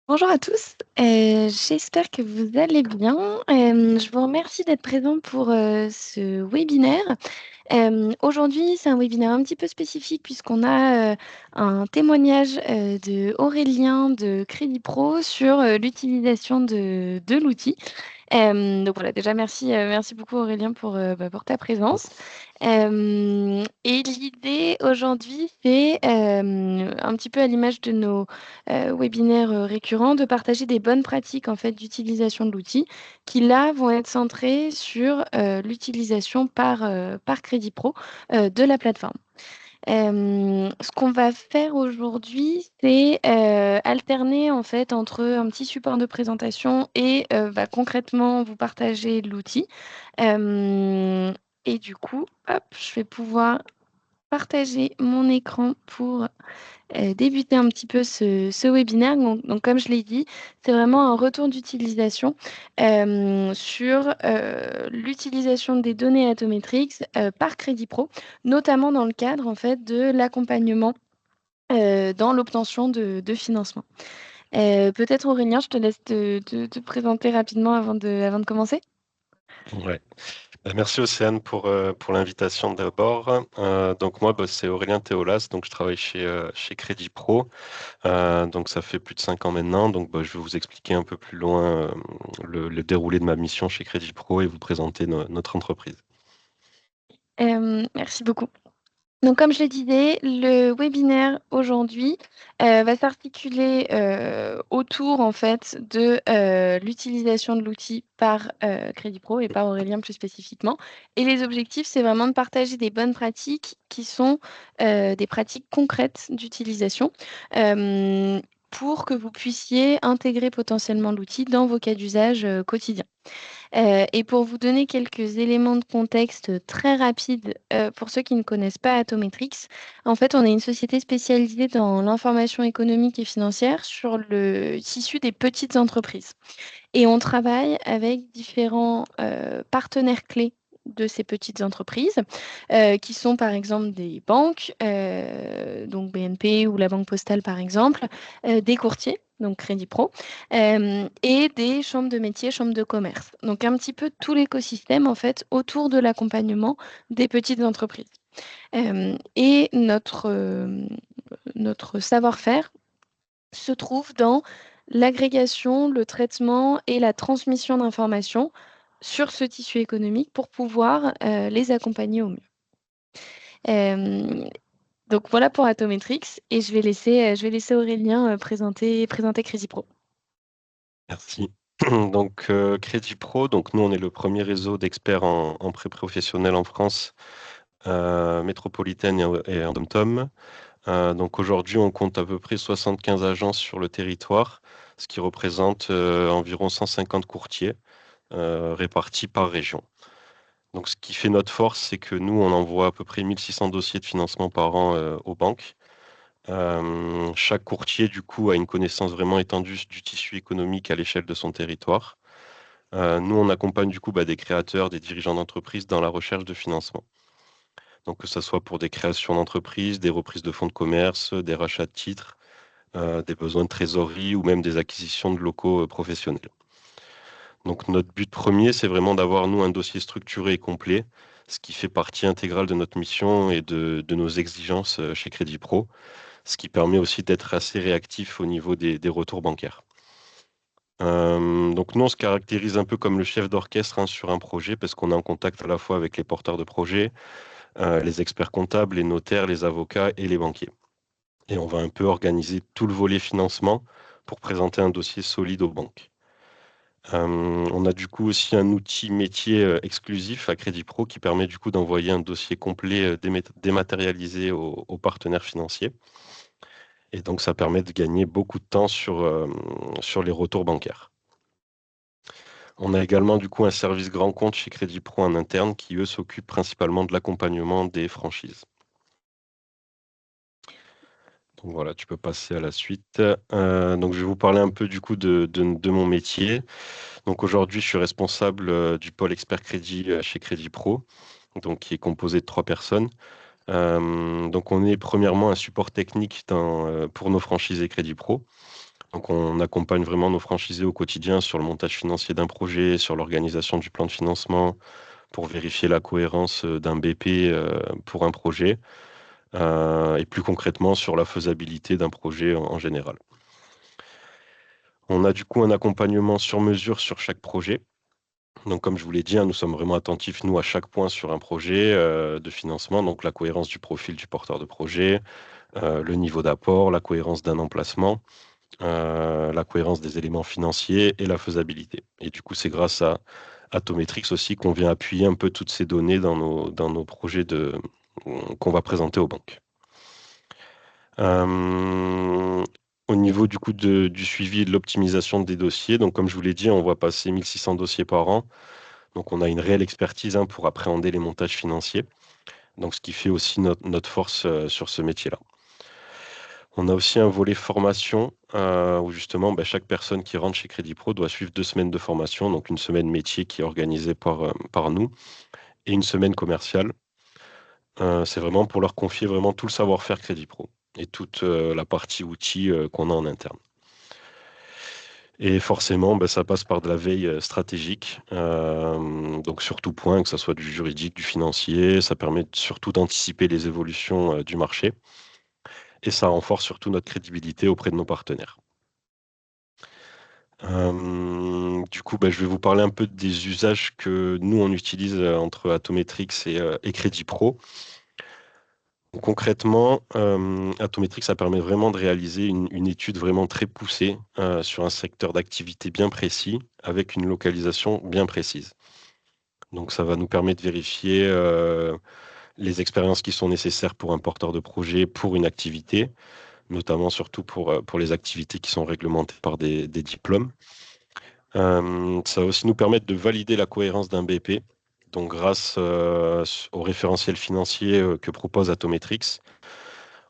Bonjour à tous, j'espère que vous allez bien. Je vous remercie d'être présent pour ce webinaire. Aujourd'hui, c'est un webinaire un petit peu spécifique puisqu'on a un témoignage de Aurélien de Crédit Pro sur l'utilisation de l'outil. Donc voilà, déjà merci beaucoup Aurélien pour ta présence. Et l'idée aujourd'hui, c'est un petit peu à l'image de nos webinaires récurrents, de partager des bonnes pratiques en fait d'utilisation de l'outil, qui là vont être centrées sur l'utilisation par Crédit Pro de la plateforme. Ce qu'on va faire aujourd'hui, c'est alterner en fait entre un petit support de présentation et concrètement vous partager l'outil. Euh, et du coup, hop, je vais pouvoir partager mon écran pour débuter un petit peu ce webinaire. Donc, comme je l'ai dit, c'est vraiment un retour d'utilisation sur l'utilisation des données Atometrix par Crédit Pro, notamment dans le cadre en fait de l'accompagnement dans l'obtention de financement. Peut-être Aurélien, je te laisse te présenter rapidement avant de commencer. Ouais. Merci Océane pour l'invitation d'abord. Donc moi, c'est Aurélien Théolas, donc je travaille chez Crédit Pro. Donc ça fait plus de 5 ans maintenant. Donc je vais vous expliquer un peu plus loin le déroulé de ma mission chez Crédit Pro et vous présenter notre entreprise. Merci beaucoup. Donc, comme je le disais, le webinaire aujourd'hui va s'articuler autour en fait de l'utilisation de l'outil par Crédit Pro et par Aurélien plus spécifiquement. Et les objectifs, c'est vraiment de partager des bonnes pratiques qui sont des pratiques concrètes d'utilisation pour que vous puissiez intégrer potentiellement l'outil dans vos cas d'usage quotidiens. Et pour vous donner quelques éléments de contexte très rapides, pour ceux qui ne connaissent pas Atometrix, en fait, on est une société spécialisée dans l'information économique et financière sur le tissu des petites entreprises. Et on travaille avec différents partenaires clés de ces petites entreprises, qui sont par exemple des banques, donc BNP ou la Banque Postale par exemple, des courtiers, donc Crédit Pro, et des chambres de métiers, chambres de commerce. Donc un petit peu tout l'écosystème en fait autour de l'accompagnement des petites entreprises. Et notre savoir-faire se trouve dans l'agrégation, le traitement et la transmission d'informations sur ce tissu économique pour pouvoir les accompagner au mieux. Euh, donc voilà pour Atometrix et je vais laisser Aurélien présenter Crédit Pro. Merci. Donc Crédit Pro, donc nous on est le premier réseau d'experts en prêt professionnel en France métropolitaine et en dom-tom. Donc aujourd'hui, on compte à peu près 75 agences sur le territoire, ce qui représente environ 150 courtiers répartis par région. Donc ce qui fait notre force, c'est que nous, on envoie à peu près 1600 dossiers de financement par an aux banques. Chaque courtier, du coup, a une connaissance vraiment étendue du tissu économique à l'échelle de son territoire. Nous, on accompagne du coup des créateurs, des dirigeants d'entreprise dans la recherche de financement. Donc que ce soit pour des créations d'entreprises, des reprises de fonds de commerce, des rachats de titres, des besoins de trésorerie ou même des acquisitions de locaux professionnels. Donc notre but premier, c'est vraiment d'avoir, nous, un dossier structuré et complet, ce qui fait partie intégrale de notre mission et de nos exigences chez Crédit Pro, ce qui permet aussi d'être assez réactif au niveau des retours bancaires. Donc nous, on se caractérise un peu comme le chef d'orchestre sur un projet parce qu'on est en contact à la fois avec les porteurs de projets, les experts comptables, les notaires, les avocats et les banquiers. Et on va un peu organiser tout le volet financement pour présenter un dossier solide aux banques. On a du coup aussi un outil métier exclusif à Crédit Pro qui permet du coup d'envoyer un dossier complet dématérialisé aux partenaires financiers. Et donc ça permet de gagner beaucoup de temps sur les retours bancaires. On a également du coup un service grand compte chez Crédit Pro en interne qui eux s'occupent principalement de l'accompagnement des franchises. Donc voilà, tu peux passer à la suite. Donc je vais vous parler un peu du coup de mon métier. Donc aujourd'hui, je suis responsable du pôle expert crédit chez Crédit Pro, donc qui est composé de 3 personnes. Donc on est premièrement un support technique pour nos franchisés Crédit Pro. Donc, on accompagne vraiment nos franchisés au quotidien sur le montage financier d'un projet, sur l'organisation du plan de financement, pour vérifier la cohérence d'un BP pour un projet, et plus concrètement sur la faisabilité d'un projet en général. On a du coup un accompagnement sur mesure sur chaque projet. Donc, comme je vous l'ai dit, nous sommes vraiment attentifs, nous, à chaque point sur un projet de financement, donc la cohérence du profil du porteur de projet, le niveau d'apport, la cohérence d'un emplacement, la cohérence des éléments financiers et la faisabilité. Et du coup, c'est grâce à Atometrix aussi qu'on vient appuyer un peu toutes ces données dans nos projets qu'on va présenter aux banques. Au niveau du coup du suivi et de l'optimisation des dossiers, donc comme je vous l'ai dit, on va passer 1600 dossiers par an. Donc on a une réelle expertise pour appréhender les montages financiers. Donc ce qui fait aussi notre force sur ce métier-là. On a aussi un volet formation où justement chaque personne qui rentre chez Crédit Pro doit suivre 2 semaines de formation, donc une semaine métier qui est organisée par nous et une semaine commerciale. C'est vraiment pour leur confier vraiment tout le savoir-faire Crédit Pro et toute la partie outils qu'on a en interne. Et forcément, ça passe par de la veille stratégique, donc sur tout point, que ce soit du juridique, du financier. Ça permet surtout d'anticiper les évolutions du marché et ça renforce surtout notre crédibilité auprès de nos partenaires. Du coup, je vais vous parler un peu des usages que nous, on utilise entre Atometrix et Crédit Pro. Donc, concrètement, Atometrix, ça permet vraiment de réaliser une étude vraiment très poussée sur un secteur d'activité bien précis, avec une localisation bien précise. Donc, ça va nous permettre de vérifier les expériences qui sont nécessaires pour un porteur de projet, pour une activité, notamment surtout pour les activités qui sont réglementées par des diplômes. Ça va aussi nous permettre de valider la cohérence d'un BP. Donc, grâce au référentiel financier que propose Atometrix,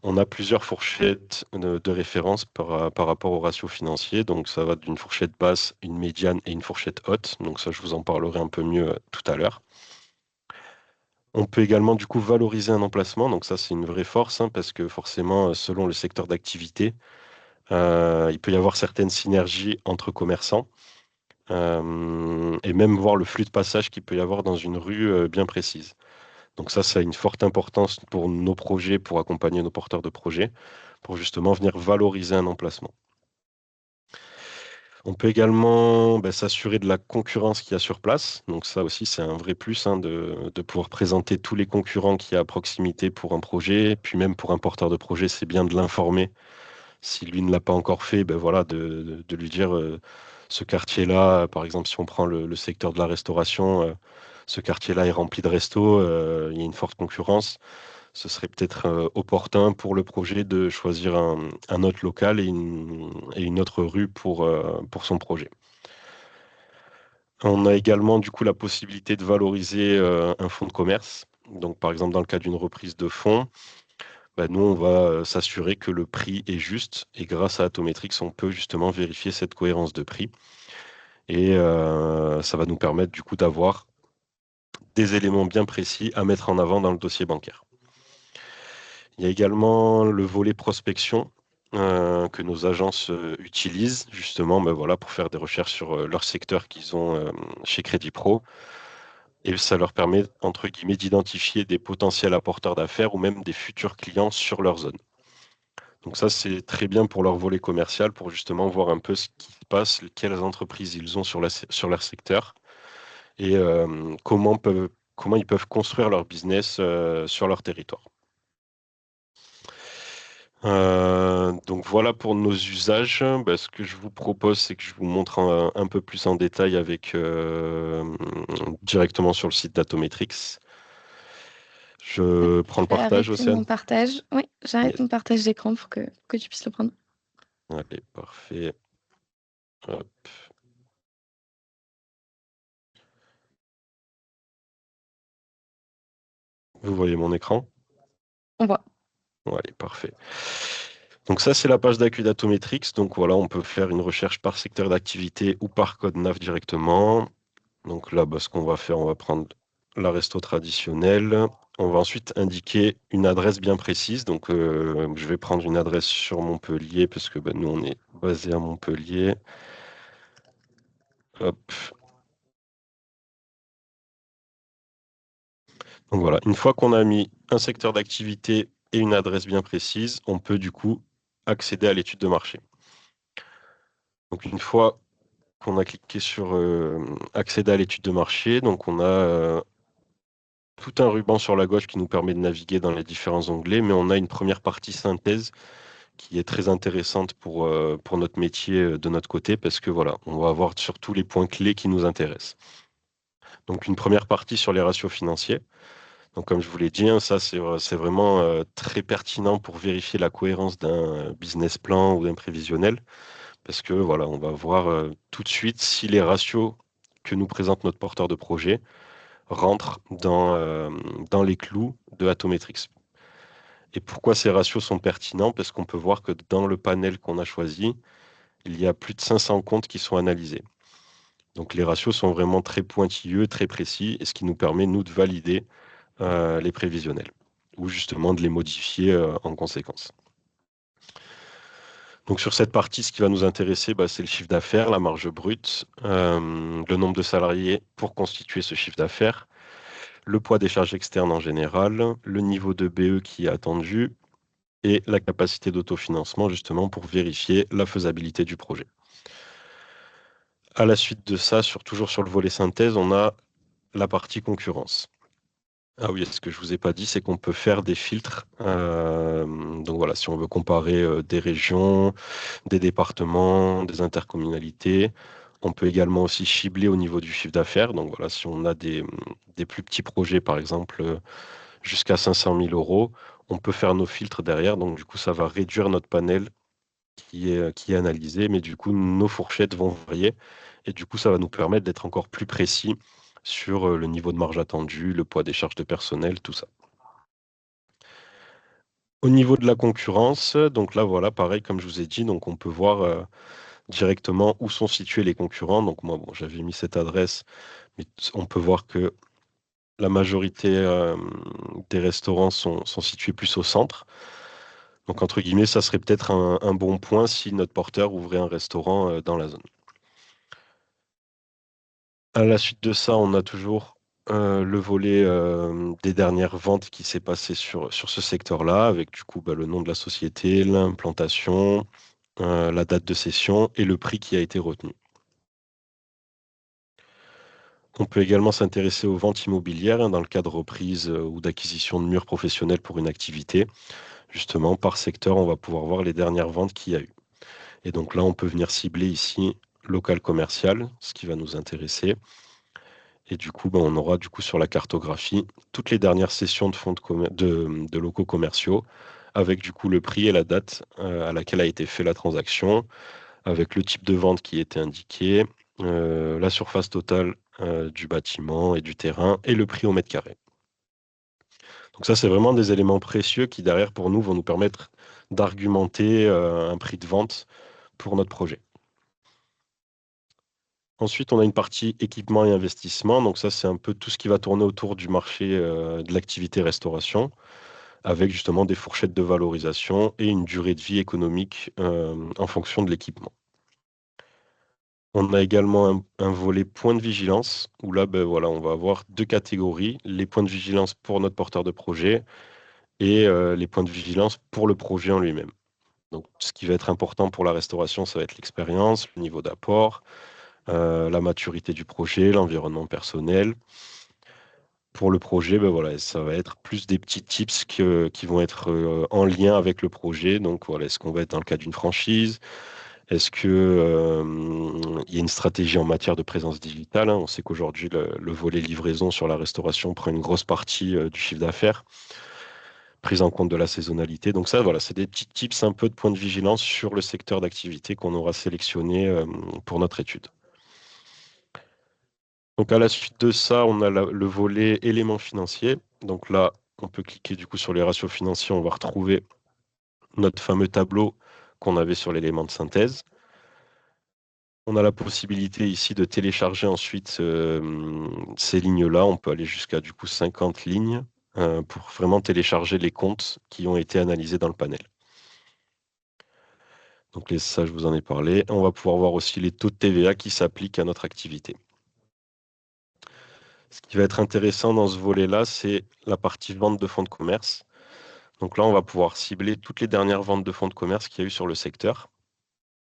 on a plusieurs fourchettes de référence par rapport au ratio financier. Donc, ça va d'une fourchette basse, une médiane et une fourchette haute. Donc, ça, je vous en parlerai un peu mieux tout à l'heure. On peut également, du coup, valoriser un emplacement. Donc, ça, c'est une vraie force parce que forcément, selon le secteur d'activité, il peut y avoir certaines synergies entre commerçants. Et même voir le flux de passage qu'il peut y avoir dans une rue bien précise. Donc ça a une forte importance pour nos projets, pour accompagner nos porteurs de projets, pour justement venir valoriser un emplacement. On peut également s'assurer de la concurrence qu'il y a sur place. Donc ça aussi, c'est un vrai plus de pouvoir présenter tous les concurrents qu'il y a à proximité pour un projet. Puis même pour un porteur de projet, c'est bien de l'informer. Si lui ne l'a pas encore fait, voilà, de lui dire ce quartier-là, par exemple, si on prend le secteur de la restauration, ce quartier-là est rempli de restos, il y a une forte concurrence. Ce serait peut-être opportun pour le projet de choisir un autre local et une autre rue pour son projet. On a également du coup la possibilité de valoriser un fonds de commerce. Donc, par exemple, dans le cas d'une reprise de fonds, nous, on va s'assurer que le prix est juste et grâce à Atometrix, on peut justement vérifier cette cohérence de prix. Et ça va nous permettre du coup d'avoir des éléments bien précis à mettre en avant dans le dossier bancaire. Il y a également le volet prospection que nos agences utilisent justement voilà, pour faire des recherches sur leur secteur qu'ils ont chez Crédit Pro. Et ça leur permet, entre guillemets, d'identifier des potentiels apporteurs d'affaires ou même des futurs clients sur leur zone. Donc ça, c'est très bien pour leur volet commercial, pour justement voir un peu ce qui se passe, quelles entreprises ils ont sur leur secteur et comment ils peuvent construire leur business sur leur territoire. Donc voilà pour nos usages. Ce que je vous propose, c'est que je vous montre un peu plus en détail directement sur le site d'Atometrix. Je prends le Je vais partage, arrêter mon Océane. partage. Oui, j'arrête Yes. mon partage d'écran pour que tu puisses le prendre. Allez, parfait. Hop. Vous voyez mon écran? On voit. Allez, parfait. Donc ça, c'est la page d'accueil d'Atometrix. Donc voilà, on peut faire une recherche par secteur d'activité ou par code NAF directement. Donc là, ce qu'on va faire, on va prendre la resto traditionnelle. On va ensuite indiquer une adresse bien précise. Donc, je vais prendre une adresse sur Montpellier parce que nous, on est basé à Montpellier. Hop. Donc voilà, une fois qu'on a mis un secteur d'activité et une adresse bien précise, on peut du coup accéder à l'étude de marché. Donc une fois qu'on a cliqué sur accéder à l'étude de marché, donc on a tout un ruban sur la gauche qui nous permet de naviguer dans les différents onglets, mais on a une première partie synthèse qui est très intéressante pour notre métier de notre côté, parce que voilà, on va avoir surtout les points clés qui nous intéressent. Donc une première partie sur les ratios financiers. Donc comme je vous l'ai dit, hein, ça c'est vraiment très pertinent pour vérifier la cohérence d'un business plan ou d'un prévisionnel, parce que voilà, on va voir tout de suite si les ratios que nous présente notre porteur de projet rentrent dans les clous de Atometrix. Et pourquoi ces ratios sont pertinents? Parce qu'on peut voir que dans le panel qu'on a choisi, il y a plus de 500 comptes qui sont analysés. Donc les ratios sont vraiment très pointilleux, très précis, et ce qui nous permet, nous, de valider les prévisionnels, ou justement de les modifier en conséquence. Donc sur cette partie, ce qui va nous intéresser, c'est le chiffre d'affaires, la marge brute, le nombre de salariés pour constituer ce chiffre d'affaires, le poids des charges externes en général, le niveau de BE qui est attendu, et la capacité d'autofinancement justement pour vérifier la faisabilité du projet. À la suite de ça, toujours sur le volet synthèse, on a la partie concurrence. Ah oui, ce que je vous ai pas dit, c'est qu'on peut faire des filtres. Donc voilà, si on veut comparer des régions, des départements, des intercommunalités, on peut également aussi cibler au niveau du chiffre d'affaires. Donc voilà, si on a des plus petits projets, par exemple, jusqu'à 500 000 euros, on peut faire nos filtres derrière. Donc du coup, ça va réduire notre panel qui est analysé, mais du coup, nos fourchettes vont varier. Et du coup, ça va nous permettre d'être encore plus précis sur le niveau de marge attendu, le poids des charges de personnel, tout ça. Au niveau de la concurrence, donc là, voilà, pareil, comme je vous ai dit, donc on peut voir directement où sont situés les concurrents. Donc moi, bon, j'avais mis cette adresse, mais on peut voir que la majorité des restaurants sont situés plus au centre. Donc, entre guillemets, ça serait peut-être un bon point si notre porteur ouvrait un restaurant dans la zone. À la suite de ça, on a toujours le volet des dernières ventes qui s'est passé sur ce secteur-là, avec du coup le nom de la société, l'implantation, la date de cession et le prix qui a été retenu. On peut également s'intéresser aux ventes immobilières dans le cas de reprise ou d'acquisition de murs professionnels pour une activité. Justement, par secteur, on va pouvoir voir les dernières ventes qu'il y a eu. Et donc là, on peut venir cibler ici local commercial, ce qui va nous intéresser. Et du coup, on aura du coup sur la cartographie toutes les dernières sessions de fonds de locaux commerciaux, avec du coup le prix et la date à laquelle a été fait la transaction, avec le type de vente qui était indiqué, la surface totale du bâtiment et du terrain, et le prix au mètre carré. Donc ça, c'est vraiment des éléments précieux qui, derrière, pour nous, vont nous permettre d'argumenter un prix de vente pour notre projet. Ensuite, on a une partie équipement et investissement. Donc ça, c'est un peu tout ce qui va tourner autour du marché de l'activité restauration, avec justement des fourchettes de valorisation et une durée de vie économique en fonction de l'équipement. On a également un volet points de vigilance, où là, voilà, on va avoir deux catégories, les points de vigilance pour notre porteur de projet et les points de vigilance pour le projet en lui-même. Donc, ce qui va être important pour la restauration, ça va être l'expérience, le niveau d'apport, la maturité du projet, l'environnement personnel. Pour le projet, voilà, ça va être plus des petits tips qui vont être en lien avec le projet. Donc, voilà, est-ce qu'on va être dans le cas d'une franchise? Est-ce que il y a une stratégie en matière de présence digitale, hein? On sait qu'aujourd'hui, le volet livraison sur la restauration prend une grosse partie du chiffre d'affaires, prise en compte de la saisonnalité. Donc ça, voilà, c'est des petits tips, un peu de points de vigilance sur le secteur d'activité qu'on aura sélectionné pour notre étude. Donc à la suite de ça, on a le volet éléments financiers. Donc là, on peut cliquer du coup sur les ratios financiers, on va retrouver notre fameux tableau qu'on avait sur l'élément de synthèse. On a la possibilité ici de télécharger ensuite ces lignes-là. On peut aller jusqu'à du coup 50 lignes pour vraiment télécharger les comptes qui ont été analysés dans le panel. Donc ça, je vous en ai parlé. On va pouvoir voir aussi les taux de TVA qui s'appliquent à notre activité. Ce qui va être intéressant dans ce volet-là, c'est la partie vente de fonds de commerce. Donc là, on va pouvoir cibler toutes les dernières ventes de fonds de commerce qu'il y a eu sur le secteur.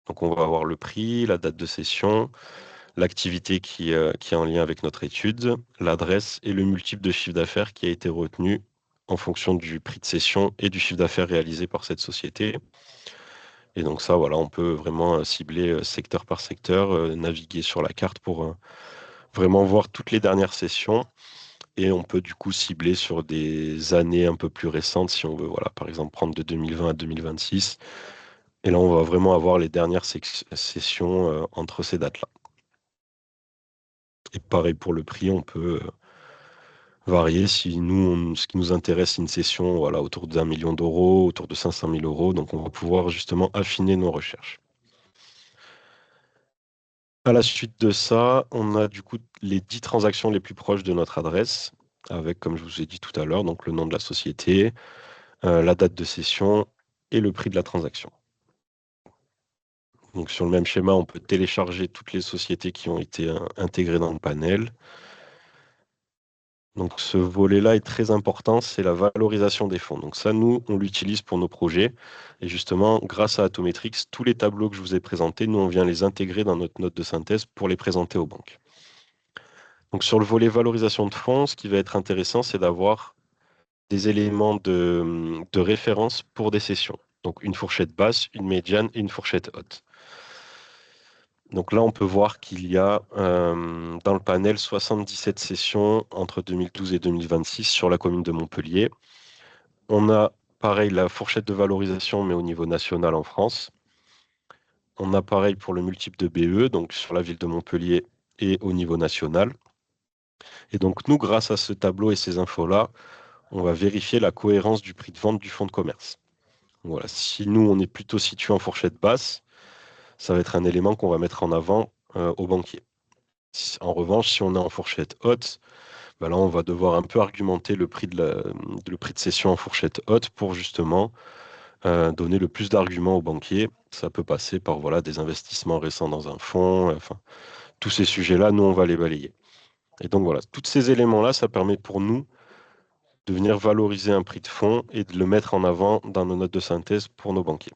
Donc on va avoir le prix, la date de cession, l'activité qui est en lien avec notre étude, l'adresse et le multiple de chiffre d'affaires qui a été retenu en fonction du prix de cession et du chiffre d'affaires réalisé par cette société. Et donc ça, voilà, on peut vraiment cibler secteur par secteur, naviguer sur la carte pour vraiment voir toutes les dernières sessions. Et on peut du coup cibler sur des années un peu plus récentes si on veut, voilà, par exemple prendre de 2020 à 2026. Et là, on va vraiment avoir les dernières sessions entre ces dates-là. Et pareil pour le prix, on peut varier. Si nous, ce qui nous intéresse, c'est une session voilà, autour d'1 million d'euros, autour de 500 000 euros. Donc, on va pouvoir justement affiner nos recherches. À la suite de ça, on a du coup les 10 transactions les plus proches de notre adresse, avec, comme je vous ai dit tout à l'heure, donc le nom de la société, la date de cession et le prix de la transaction. Donc, sur le même schéma, on peut télécharger toutes les sociétés qui ont été intégrées dans le panel. Donc, ce volet-là est très important, c'est la valorisation des fonds. Donc ça, nous, on l'utilise pour nos projets. Et justement, grâce à Atometrix, tous les tableaux que je vous ai présentés, nous, on vient les intégrer dans notre note de synthèse pour les présenter aux banques. Donc sur le volet valorisation de fonds, ce qui va être intéressant, c'est d'avoir des éléments de référence pour des sessions. Donc une fourchette basse, une médiane et une fourchette haute. Donc là, on peut voir qu'il y a dans le panel 77 sessions entre 2012 et 2026 sur la commune de Montpellier. On a pareil la fourchette de valorisation, mais au niveau national en France. On a pareil pour le multiple de BE, donc sur la ville de Montpellier et au niveau national. Et donc nous, grâce à ce tableau et ces infos-là, on va vérifier la cohérence du prix de vente du fonds de commerce. Voilà, si nous, on est plutôt situé en fourchette basse, ça va être un élément qu'on va mettre en avant au banquier. En revanche, si on est en fourchette haute, ben là, on va devoir un peu argumenter le prix le prix de cession en fourchette haute pour justement donner le plus d'arguments au banquier. Ça peut passer par voilà, des investissements récents dans un fonds. Enfin, tous ces sujets-là, nous, on va les balayer. Et donc voilà, tous ces éléments-là, ça permet pour nous de venir valoriser un prix de fonds et de le mettre en avant dans nos notes de synthèse pour nos banquiers.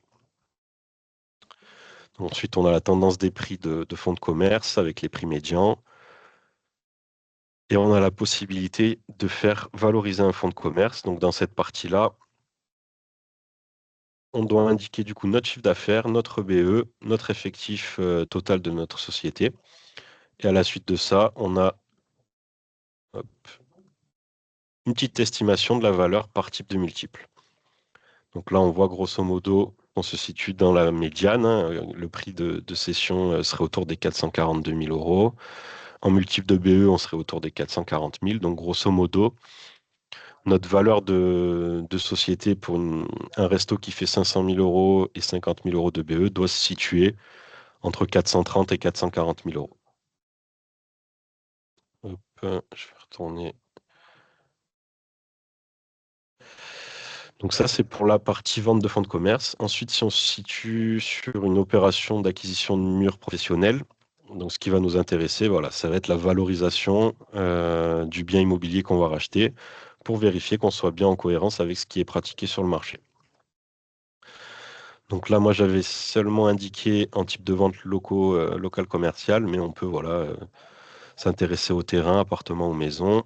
Ensuite, on a la tendance des prix de fonds de commerce avec les prix médians. Et on a la possibilité de faire valoriser un fonds de commerce. Donc dans cette partie-là, on doit indiquer du coup notre chiffre d'affaires, notre BE, notre effectif total de notre société. Et à la suite de ça, on a hop, une petite estimation de la valeur par type de multiple. Donc là, on voit grosso modo, on se situe dans la médiane. Le prix de cession serait autour des 442 000 euros. En multiple de BE, on serait autour des 440 000. Donc grosso modo, notre valeur de société pour un resto qui fait 500 000 euros et 50 000 euros de BE doit se situer entre 430 et 440 000 euros. Hop, je vais retourner. Donc ça, c'est pour la partie vente de fonds de commerce. Ensuite, si on se situe sur une opération d'acquisition de murs professionnels, donc ce qui va nous intéresser, voilà, ça va être la valorisation du bien immobilier qu'on va racheter pour vérifier qu'on soit bien en cohérence avec ce qui est pratiqué sur le marché. Donc là, moi, j'avais seulement indiqué en type de vente local commercial, mais on peut voilà, s'intéresser au terrain, appartement ou maison.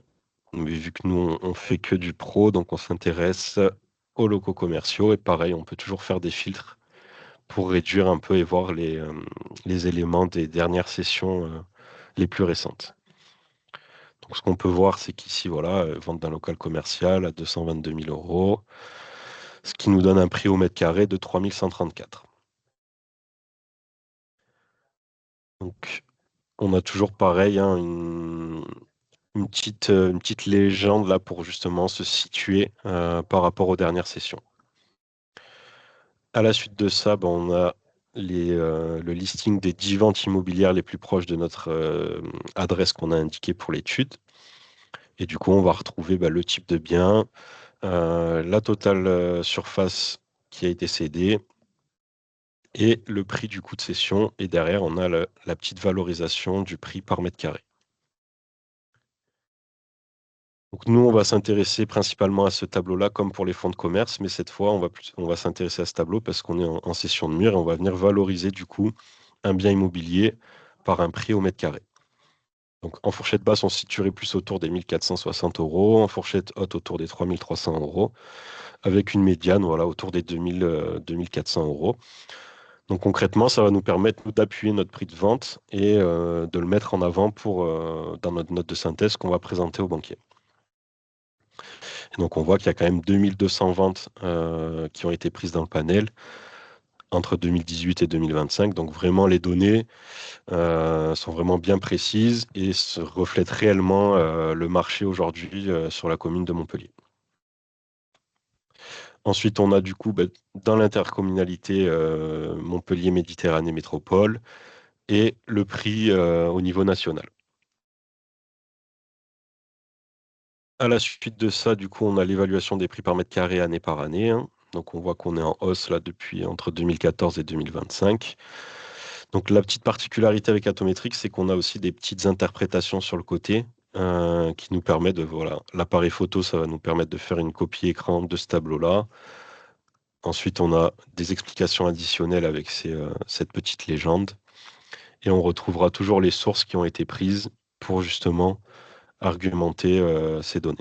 Mais vu que nous, on fait que du pro, donc on s'intéresse aux locaux commerciaux. Et pareil, on peut toujours faire des filtres pour réduire un peu et voir les éléments des dernières sessions les plus récentes. Donc ce qu'on peut voir, c'est qu'ici, voilà, vente d'un local commercial à 222 000 euros, ce qui nous donne un prix au mètre carré de 3 134. Donc on a toujours pareil, hein, une petite légende là pour justement se situer par rapport aux dernières sessions. À la suite de ça, on a le listing des 10 ventes immobilières les plus proches de notre adresse qu'on a indiquée pour l'étude. Et du coup, on va retrouver le type de bien, la totale surface qui a été cédée et le prix du coût de cession. Et derrière, on a la petite valorisation du prix par mètre carré. Donc nous, on va s'intéresser principalement à ce tableau-là, comme pour les fonds de commerce, mais cette fois, on va s'intéresser à ce tableau parce qu'on est en session de mur et on va venir valoriser du coup un bien immobilier par un prix au mètre carré. Donc en fourchette basse, on se situerait plus autour des 1460 euros, en fourchette haute autour des 3300 euros, avec une médiane autour des 2400 euros. Donc concrètement, ça va nous permettre nous, d'appuyer notre prix de vente et de le mettre en avant dans notre note de synthèse qu'on va présenter au banquier. Et donc on voit qu'il y a quand même 2200 ventes qui ont été prises dans le panel entre 2018 et 2025. Donc vraiment, les données sont vraiment bien précises et se reflètent réellement le marché aujourd'hui sur la commune de Montpellier. Ensuite, on a du coup dans l'intercommunalité Montpellier-Méditerranée Métropole et le prix au niveau national. À la suite de ça, du coup, on a l'évaluation des prix par mètre carré année par année, hein. Donc on voit qu'on est en hausse là depuis entre 2014 et 2025. Donc la petite particularité avec Atometric, c'est qu'on a aussi des petites interprétations sur le côté qui nous permettent l'appareil photo, ça va nous permettre de faire une copie écran de ce tableau-là. Ensuite, on a des explications additionnelles avec cette petite légende. Et on retrouvera toujours les sources qui ont été prises pour justement argumenter ces données.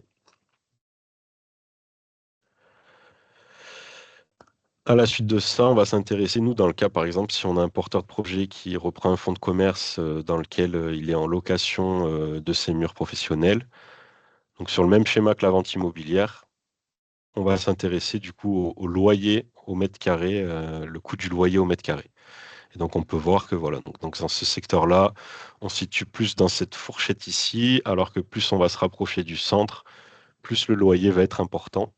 À la suite de ça, on va s'intéresser, nous, dans le cas, par exemple, si on a un porteur de projet qui reprend un fonds de commerce dans lequel il est en location de ses murs professionnels. Donc, sur le même schéma que la vente immobilière, on va s'intéresser du coup au loyer au mètre carré, le coût du loyer au mètre carré. Et donc, on peut voir que donc dans ce secteur-là, on se situe plus dans cette fourchette ici, alors que plus on va se rapprocher du centre, plus le loyer va être important.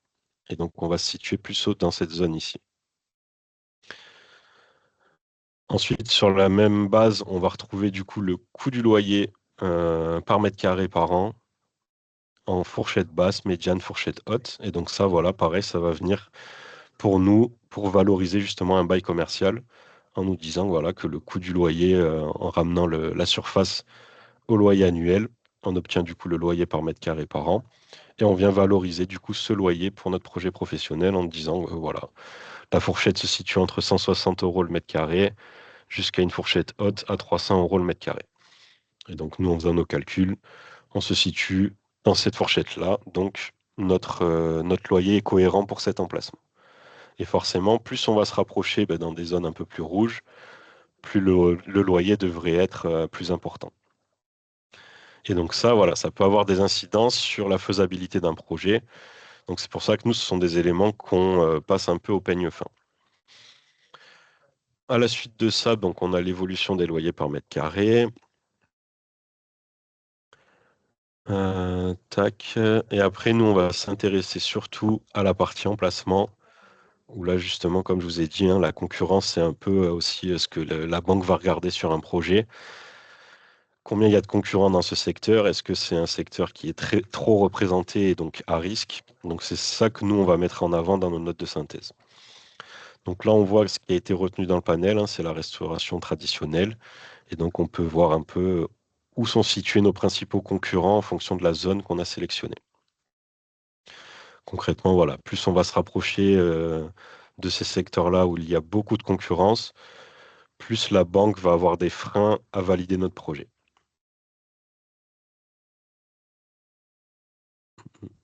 Et donc, on va se situer plus haut dans cette zone ici. Ensuite, sur la même base, on va retrouver du coup le coût du loyer par mètre carré par an en fourchette basse, médiane, fourchette haute. Et donc ça, pareil, ça va venir pour nous, pour valoriser justement un bail commercial en nous disant que le coût du loyer, en ramenant la surface au loyer annuel, on obtient du coup le loyer par mètre carré par an. Et on vient valoriser du coup ce loyer pour notre projet professionnel en disant, la fourchette se situe entre 160 euros le mètre carré jusqu'à une fourchette haute à 300 euros le mètre carré. Et donc, nous, en faisant nos calculs, on se situe dans cette fourchette-là. Donc, notre loyer est cohérent pour cet emplacement. Et forcément, plus on va se rapprocher dans des zones un peu plus rouges, plus le loyer devrait être plus important. Et donc ça, ça peut avoir des incidences sur la faisabilité d'un projet. Donc c'est pour ça que nous, ce sont des éléments qu'on passe un peu au peigne fin. À la suite de ça, donc on a l'évolution des loyers par mètre carré. Tac. Et après, nous, on va s'intéresser surtout à la partie emplacement, où là, justement, comme je vous ai dit, hein, la concurrence, c'est un peu aussi ce que la banque va regarder sur un projet. Combien il y a de concurrents dans ce secteur? Est-ce que c'est un secteur qui est trop représenté et donc à risque? Donc, c'est ça que nous, on va mettre en avant dans nos notes de synthèse. Donc là, on voit ce qui a été retenu dans le panel, hein, c'est la restauration traditionnelle. Et donc, on peut voir un peu où sont situés nos principaux concurrents en fonction de la zone qu'on a sélectionnée. Concrètement, plus on va se rapprocher de ces secteurs-là où il y a beaucoup de concurrence, plus la banque va avoir des freins à valider notre projet.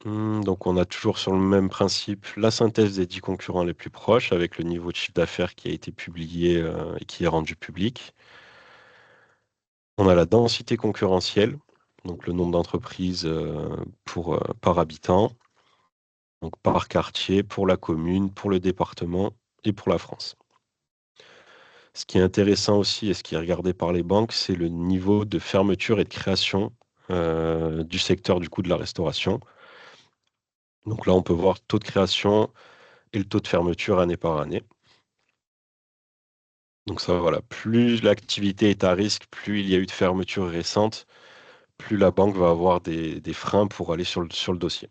Donc on a toujours sur le même principe la synthèse des 10 concurrents les plus proches avec le niveau de chiffre d'affaires qui a été publié et qui est rendu public. On a la densité concurrentielle, donc le nombre d'entreprises par habitant, donc par quartier, pour la commune, pour le département et pour la France. Ce qui est intéressant aussi et ce qui est regardé par les banques, c'est le niveau de fermeture et de création du secteur du coup de la restauration. Donc là, on peut voir le taux de création et le taux de fermeture année par année. Donc ça, voilà, plus l'activité est à risque, plus il y a eu de fermetures récentes, plus la banque va avoir des freins pour aller sur le dossier.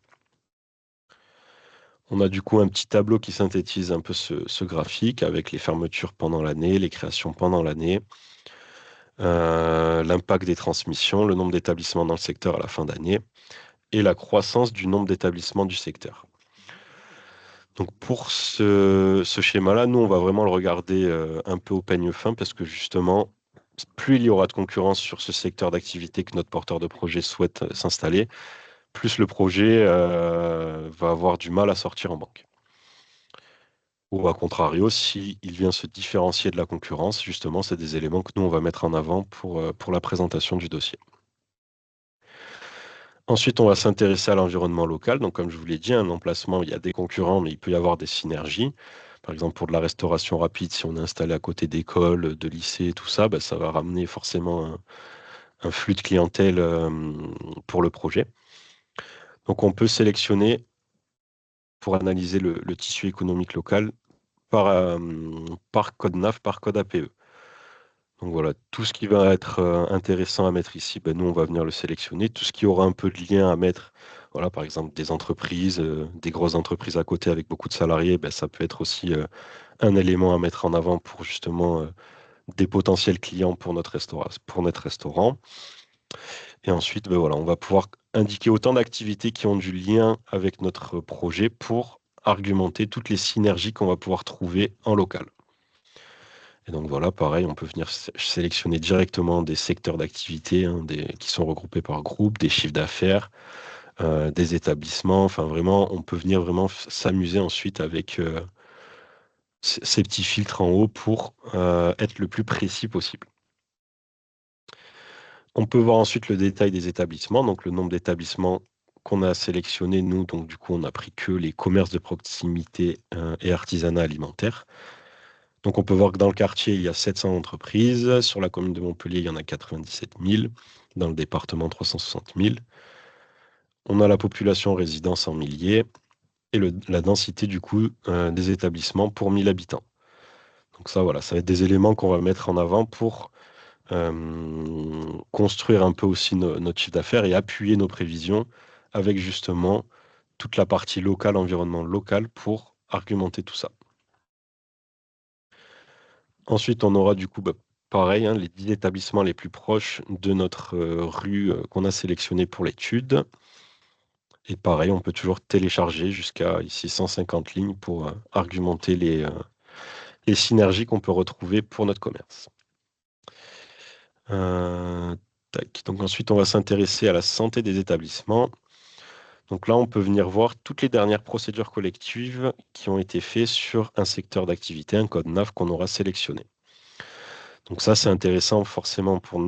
On a du coup un petit tableau qui synthétise un peu ce graphique avec les fermetures pendant l'année, les créations pendant l'année, l'impact des transmissions, le nombre d'établissements dans le secteur à la fin d'année et la croissance du nombre d'établissements du secteur. Donc pour ce schéma-là, nous, on va vraiment le regarder un peu au peigne fin parce que justement, plus il y aura de concurrence sur ce secteur d'activité que notre porteur de projet souhaite s'installer, plus le projet va avoir du mal à sortir en banque. Ou à contrario, s'il vient se différencier de la concurrence, justement, c'est des éléments que nous, on va mettre en avant pour la présentation du dossier. Ensuite, on va s'intéresser à l'environnement local. Donc, comme je vous l'ai dit, un emplacement, il y a des concurrents, mais il peut y avoir des synergies. Par exemple, pour de la restauration rapide, si on est installé à côté d'écoles, de lycées, tout ça, bah, ça va ramener forcément un flux de clientèle pour le projet. Donc, on peut sélectionner pour analyser le tissu économique local par code NAF, par code APE. Donc voilà, tout ce qui va être intéressant à mettre ici, ben, nous, on va venir le sélectionner. Tout ce qui aura un peu de lien à mettre, voilà, par exemple des entreprises, des grosses entreprises à côté avec beaucoup de salariés, ben, ça peut être aussi un élément à mettre en avant pour justement des potentiels clients pour notre restaurant. Et ensuite, ben, voilà, on va pouvoir indiquer autant d'activités qui ont du lien avec notre projet pour argumenter toutes les synergies qu'on va pouvoir trouver en local. Et donc voilà, pareil, on peut venir sélectionner directement des secteurs d'activité qui sont regroupés par groupe, des chiffres d'affaires, des établissements. Enfin, vraiment, on peut venir vraiment s'amuser ensuite avec ces petits filtres en haut pour être le plus précis possible. On peut voir ensuite le détail des établissements, donc le nombre d'établissements qu'on a sélectionnés, nous. Donc du coup, on n'a pris que les commerces de proximité et artisanat alimentaire. Donc on peut voir que dans le quartier, il y a 700 entreprises. Sur la commune de Montpellier, il y en a 97 000. Dans le département, 360 000. On a la population résidence en milliers et la densité du coup des établissements pour 1000 habitants. Donc ça, voilà, ça va être des éléments qu'on va mettre en avant pour construire un peu aussi notre chiffre d'affaires et appuyer nos prévisions avec justement toute la partie locale, environnement local pour argumenter tout ça. Ensuite, on aura du coup, bah, pareil, hein, les 10 établissements les plus proches de notre rue qu'on a sélectionné pour l'étude. Et pareil, on peut toujours télécharger jusqu'à ici 150 lignes pour argumenter les synergies qu'on peut retrouver pour notre commerce. Tac. Donc ensuite, on va s'intéresser à la santé des établissements. Donc là, on peut venir voir toutes les dernières procédures collectives qui ont été faites sur un secteur d'activité, un code NAF qu'on aura sélectionné. Donc ça, c'est intéressant forcément pour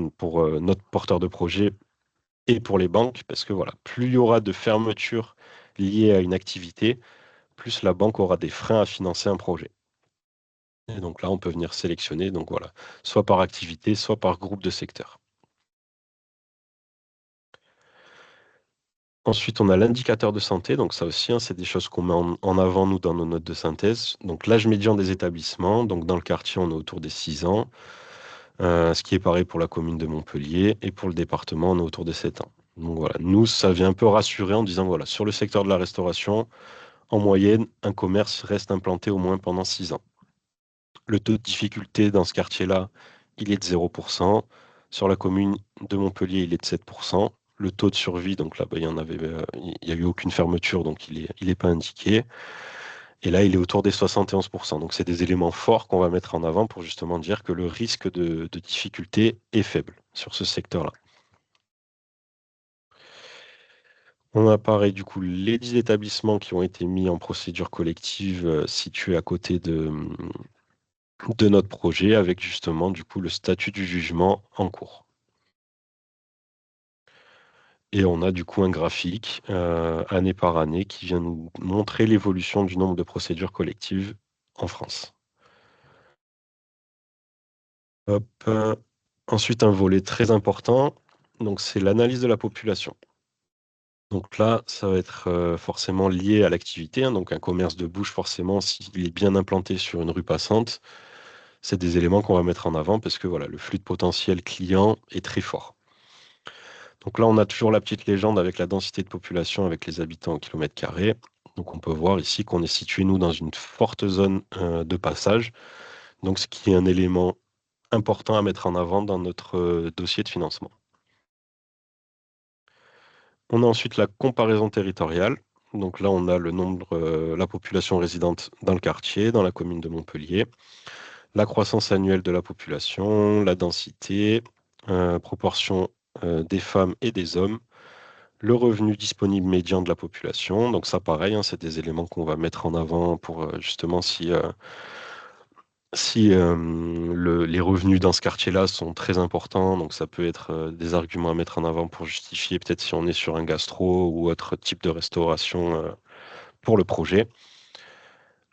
notre porteur de projet et pour les banques, parce que voilà, plus il y aura de fermetures liées à une activité, plus la banque aura des freins à financer un projet. Et donc là, on peut venir sélectionner, donc voilà, soit par activité, soit par groupe de secteur. Ensuite, on a l'indicateur de santé. Donc ça aussi, hein, c'est des choses qu'on met en avant, nous, dans nos notes de synthèse. Donc l'âge médian des établissements. Donc dans le quartier, on est autour des 6 ans. Ce qui est pareil pour la commune de Montpellier. Et pour le département, on est autour des 7 ans. Donc voilà, nous, ça vient un peu rassurer en disant, voilà, sur le secteur de la restauration, en moyenne, un commerce reste implanté au moins pendant 6 ans. Le taux de difficulté dans ce quartier-là, il est de 0%. Sur la commune de Montpellier, il est de 7%. Le taux de survie, donc là, bah, il n'y a eu aucune fermeture, donc il est pas indiqué. Et là, il est autour des 71%. Donc, c'est des éléments forts qu'on va mettre en avant pour justement dire que le risque de difficulté est faible sur ce secteur-là. On a pareil, du coup, les 10 établissements qui ont été mis en procédure collective situés à côté de notre projet avec justement, du coup, le statut du jugement en cours. Et on a du coup un graphique année par année qui vient nous montrer l'évolution du nombre de procédures collectives en France. Hop, ensuite, un volet très important, donc c'est l'analyse de la population. Donc là, ça va être forcément lié à l'activité, hein, donc un commerce de bouche, forcément, s'il est bien implanté sur une rue passante, c'est des éléments qu'on va mettre en avant parce que voilà, le flux de potentiel client est très fort. Donc là, on a toujours la petite légende avec la densité de population avec les habitants au kilomètre carré. Donc on peut voir ici qu'on est situé, nous, dans une forte zone de passage. Donc ce qui est un élément important à mettre en avant dans notre dossier de financement. On a ensuite la comparaison territoriale. Donc là, on a le nombre, la population résidente dans le quartier, dans la commune de Montpellier, la croissance annuelle de la population, la densité, proportion des femmes et des hommes, le revenu disponible médian de la population. Donc ça, pareil, hein, c'est des éléments qu'on va mettre en avant pour justement si les revenus dans ce quartier-là sont très importants, donc ça peut être des arguments à mettre en avant pour justifier peut-être si on est sur un gastro ou autre type de restauration pour le projet.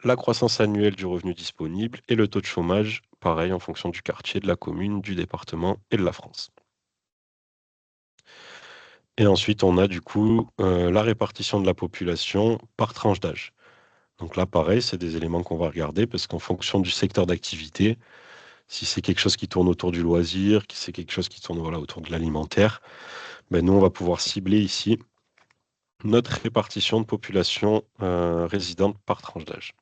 La croissance annuelle du revenu disponible et le taux de chômage, pareil en fonction du quartier, de la commune, du département et de la France. Et ensuite, on a du coup la répartition de la population par tranche d'âge. Donc là, pareil, c'est des éléments qu'on va regarder parce qu'en fonction du secteur d'activité, si c'est quelque chose qui tourne autour du loisir, si c'est quelque chose qui tourne voilà, autour de l'alimentaire, ben nous, on va pouvoir cibler ici notre répartition de population résidente par tranche d'âge.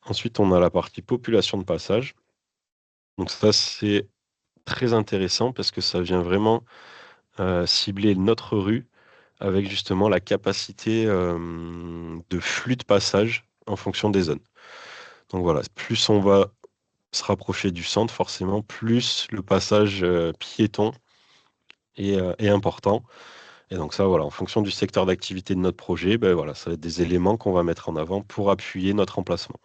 Ensuite, on a la partie population de passage. Donc ça, c'est très intéressant parce que ça vient vraiment cibler notre rue avec justement la capacité de flux de passage en fonction des zones. Donc voilà, plus on va se rapprocher du centre, forcément, plus le passage piéton est important. Et donc ça, voilà, en fonction du secteur d'activité de notre projet, ben voilà, ça va être des éléments qu'on va mettre en avant pour appuyer notre emplacement.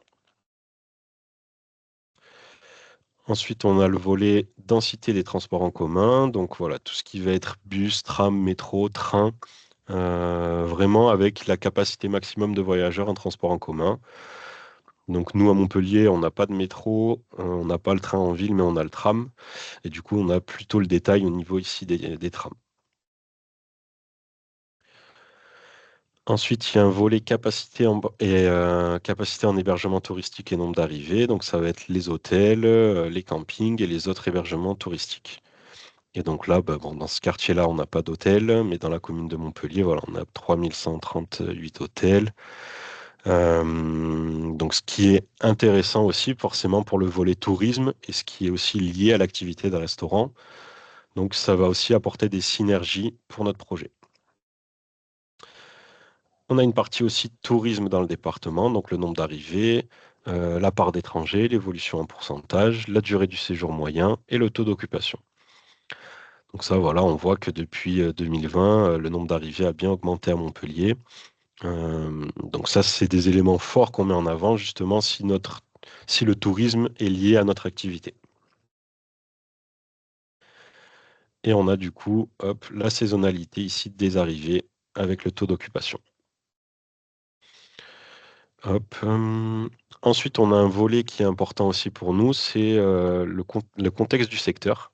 Ensuite, on a le volet densité des transports en commun. Donc voilà, tout ce qui va être bus, tram, métro, train, vraiment avec la capacité maximum de voyageurs en transport en commun. Donc nous, à Montpellier, on n'a pas de métro, on n'a pas le train en ville, mais on a le tram. Et du coup, on a plutôt le détail au niveau ici des trams. Ensuite, il y a un volet capacité en hébergement touristique et nombre d'arrivées. Donc ça va être les hôtels, les campings et les autres hébergements touristiques. Et donc là, bah, bon, dans ce quartier-là, on n'a pas d'hôtel, mais dans la commune de Montpellier, voilà, on a 3138 hôtels. Donc ce qui est intéressant aussi, forcément, pour le volet tourisme, et ce qui est aussi lié à l'activité de restaurant. Donc ça va aussi apporter des synergies pour notre projet. On a une partie aussi tourisme dans le département, donc le nombre d'arrivées, la part d'étrangers, l'évolution en pourcentage, la durée du séjour moyen et le taux d'occupation. Donc ça, voilà, on voit que depuis 2020, le nombre d'arrivées a bien augmenté à Montpellier. Donc ça, c'est des éléments forts qu'on met en avant, justement, si le tourisme est lié à notre activité. Et on a du coup, hop, la saisonnalité ici des arrivées avec le taux d'occupation. Hop, ensuite, on a un volet qui est important aussi pour nous, c'est le contexte du secteur.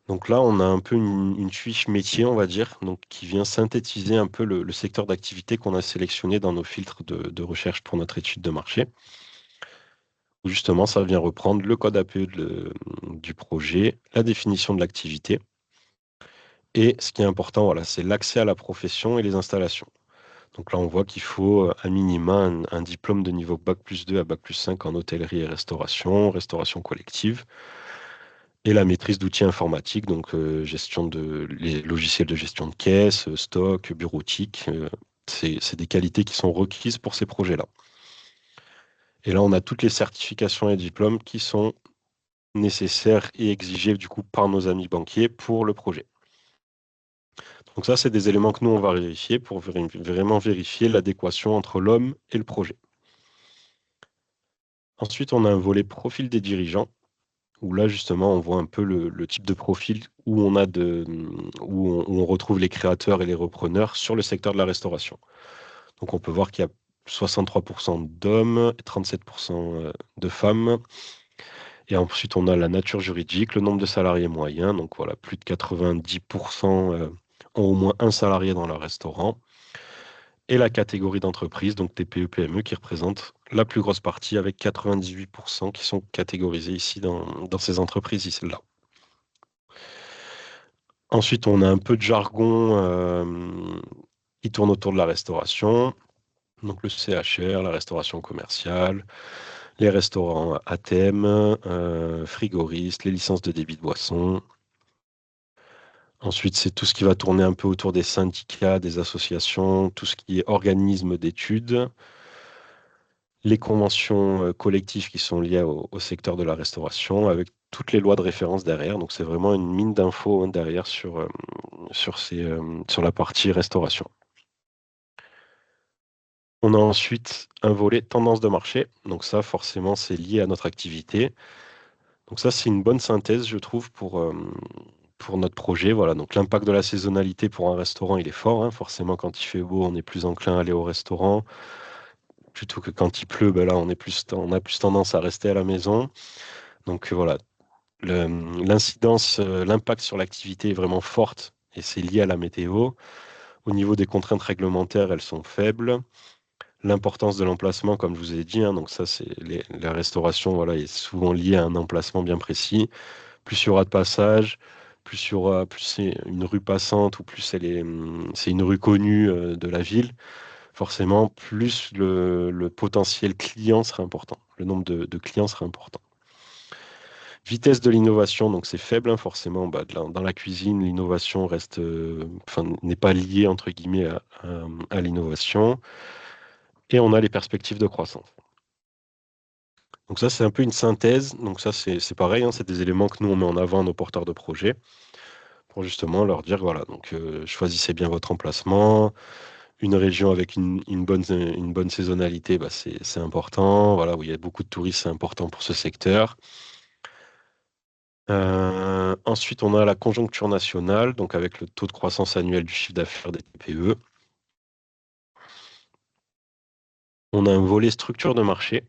Donc là, on a un peu une fiche métier, on va dire, donc qui vient synthétiser un peu le secteur d'activité qu'on a sélectionné dans nos filtres de recherche pour notre étude de marché. Où justement, ça vient reprendre le code APE du projet, la définition de l'activité. Et ce qui est important, voilà, c'est l'accès à la profession et les installations. Donc là, on voit qu'il faut à minima un diplôme de niveau Bac+2 à Bac+5 en hôtellerie et restauration collective, et la maîtrise d'outils informatiques, donc gestion les logiciels de gestion de caisse, stock, bureautique. C'est des qualités qui sont requises pour ces projets-là. Et là, on a toutes les certifications et diplômes qui sont nécessaires et exigés du coup par nos amis banquiers pour le projet. Donc ça, c'est des éléments que nous, on va vérifier pour vraiment vérifier l'adéquation entre l'homme et le projet. Ensuite, on a un volet profil des dirigeants, où là, justement, on voit un peu le type de profil où on retrouve les créateurs et les repreneurs sur le secteur de la restauration. Donc on peut voir qu'il y a 63% d'hommes et 37% de femmes. Et ensuite, on a la nature juridique, le nombre de salariés moyens. Donc voilà, plus de 90% ont au moins un salarié dans leur restaurant. Et la catégorie d'entreprise, donc TPE, PME, qui représente la plus grosse partie avec 98% qui sont catégorisés ici dans ces entreprises ici-là. Ensuite, on a un peu de jargon qui tourne autour de la restauration. Donc le CHR, la restauration commerciale, les restaurants à thème, frigoristes, les licences de débit de boissons. Ensuite, c'est tout ce qui va tourner un peu autour des syndicats, des associations, tout ce qui est organisme d'études, les conventions collectives qui sont liées au secteur de la restauration, avec toutes les lois de référence derrière. Donc c'est vraiment une mine d'infos derrière sur la partie restauration. On a ensuite un volet tendance de marché. Donc ça, forcément, c'est lié à notre activité. Donc ça, c'est une bonne synthèse, je trouve, pour notre projet. Voilà. Donc l'impact de la saisonnalité pour un restaurant, il est fort, hein. Forcément, quand il fait beau, on est plus enclin à aller au restaurant. Plutôt que quand il pleut, ben là, on a plus tendance à rester à la maison. Donc voilà, l'incidence, l'impact sur l'activité est vraiment forte et c'est lié à la météo. Au niveau des contraintes réglementaires, elles sont faibles. L'importance de l'emplacement, comme je vous ai dit, hein, donc ça, c'est la restauration, voilà, est souvent liée à un emplacement bien précis. Plus il y aura de passages, plus c'est une rue passante ou plus c'est une rue connue de la ville, forcément, plus le potentiel client sera important. Le nombre de clients sera important. Vitesse de l'innovation, donc c'est faible, hein, forcément. Bah, dans la cuisine, l'innovation reste, n'est pas liée entre guillemets à l'innovation. Et on a les perspectives de croissance. Donc ça, c'est un peu une synthèse. Donc ça, c'est pareil, hein, c'est des éléments que nous, on met en avant à nos porteurs de projets pour justement leur dire, voilà, donc choisissez bien votre emplacement. Une région avec une bonne saisonnalité, bah, c'est important. Voilà, où il y a beaucoup de touristes, c'est important pour ce secteur. Ensuite, on a la conjoncture nationale, donc avec le taux de croissance annuel du chiffre d'affaires des TPE. On a un volet structure de marché,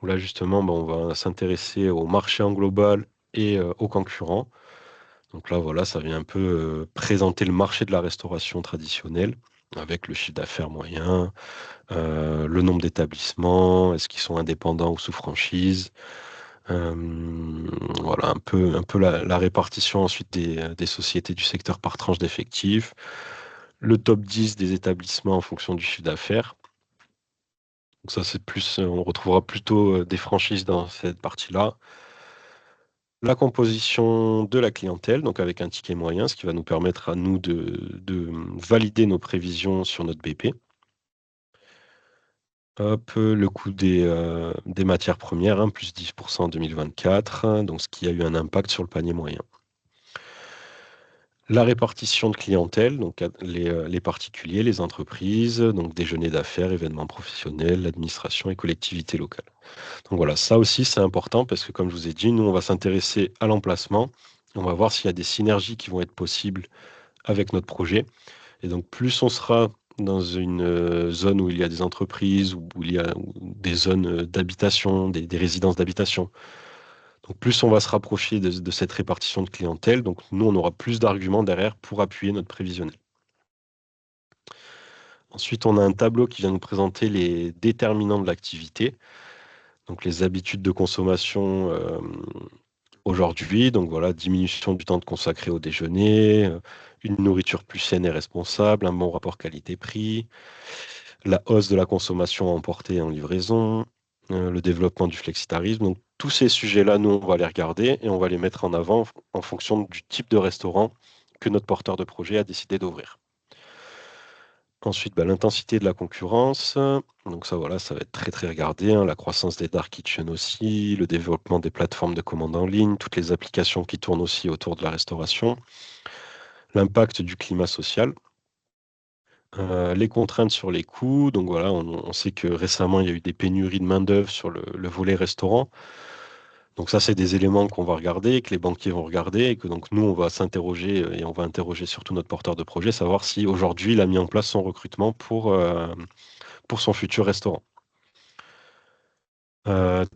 où là, justement, bah, on va s'intéresser au marché en global et aux concurrents. Donc là, voilà, ça vient un peu présenter le marché de la restauration traditionnelle, avec le chiffre d'affaires moyen, le nombre d'établissements, est-ce qu'ils sont indépendants ou sous franchise. Voilà, un peu la répartition ensuite des sociétés du secteur par tranche d'effectifs. Le top 10 des établissements en fonction du chiffre d'affaires. Donc ça, c'est plus, on retrouvera plutôt des franchises dans cette partie-là. La composition de la clientèle, donc avec un ticket moyen, ce qui va nous permettre à nous de valider nos prévisions sur notre BP. Hop, le coût des matières premières, hein, plus 10% en 2024, hein, donc ce qui a eu un impact sur le panier moyen. La répartition de clientèle, donc les particuliers, les entreprises, donc déjeuner d'affaires, événements professionnels, l'administration et collectivités locales. Donc voilà, ça aussi c'est important parce que comme je vous ai dit, nous on va s'intéresser à l'emplacement, on va voir s'il y a des synergies qui vont être possibles avec notre projet. Et donc plus on sera dans une zone où il y a des entreprises, où il y a des zones d'habitation, des résidences d'habitation, donc plus on va se rapprocher de cette répartition de clientèle, donc nous on aura plus d'arguments derrière pour appuyer notre prévisionnel. Ensuite, on a un tableau qui vient nous présenter les déterminants de l'activité, donc les habitudes de consommation aujourd'hui. Donc voilà, diminution du temps de consacré au déjeuner, une nourriture plus saine et responsable, un bon rapport qualité-prix, la hausse de la consommation à emporter et en livraison, le développement du flexitarisme. Donc tous ces sujets-là, nous, on va les regarder et on va les mettre en avant en fonction du type de restaurant que notre porteur de projet a décidé d'ouvrir. Ensuite, bah, l'intensité de la concurrence. Donc ça, voilà, ça va être très très regardé, hein. La croissance des dark kitchens aussi, le développement des plateformes de commande en ligne, toutes les applications qui tournent aussi autour de la restauration, l'impact du climat social, les contraintes sur les coûts. Donc voilà, on sait que récemment, il y a eu des pénuries de main-d'œuvre sur le volet restaurant. Donc ça, c'est des éléments qu'on va regarder, que les banquiers vont regarder, et que donc nous, on va s'interroger et on va interroger surtout notre porteur de projet, savoir si aujourd'hui, il a mis en place son recrutement pour son futur restaurant.